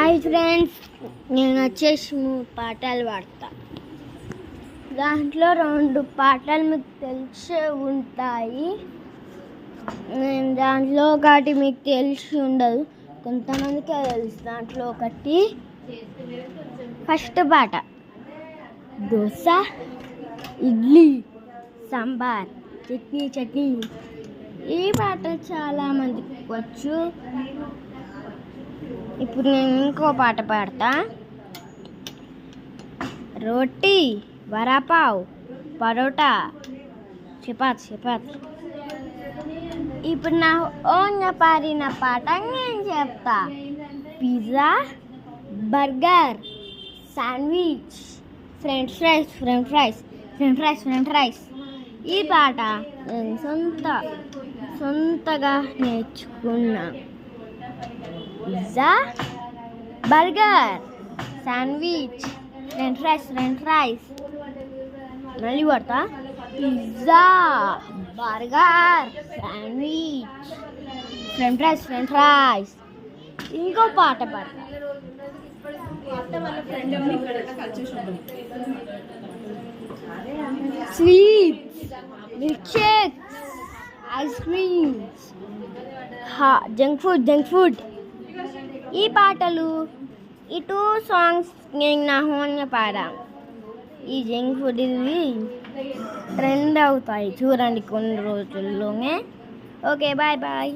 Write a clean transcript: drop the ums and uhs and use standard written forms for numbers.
Hi friends, నేను వచ్చేసి 3 పాటలు పాడతా. దాంట్లో 2 పాటలు మీకు తెలిసే ఉంటాయి. నేను దాంట్లో ఒకటి మీకు తెలిసి ఉండదు, కొంతమందికి తెలుసు. దాంట్లో ఒకటి ఫస్ట్ పాట దోశ, ఇడ్లీ, సాంబార్, చట్నీ. ఈ పాట చాలా మందికి వచ్చు. ఇప్పుడు నేను ఇంకో పాట పాడతా. రోటీ, వరాపావ్, పరోటా, చపాతి. ఇప్పుడు నా ఓన్గా పాడిన పాట నేను చెప్తా. Pizza, burger, sandwich, French fries. ఈ పాట నేను సొంతగా నేర్చుకున్నా. Pizza, burger, sandwich, French fries. మళ్ళీ పడతా. Pizza, burger, sandwich, French fries. ఇంకో పాట పాడతా. Sweets, milk shakes, ice creams, junk food. ఈ పాటలు, ఈ 2 సాంగ్స్ నేను నా ఓన్గా పాడా. ఈ జంక్ ఫుడ్ ఇది ట్రెండ్ అవుతాయి, చూడండి కొన్ని రోజుల్లోనే. Okay, bye.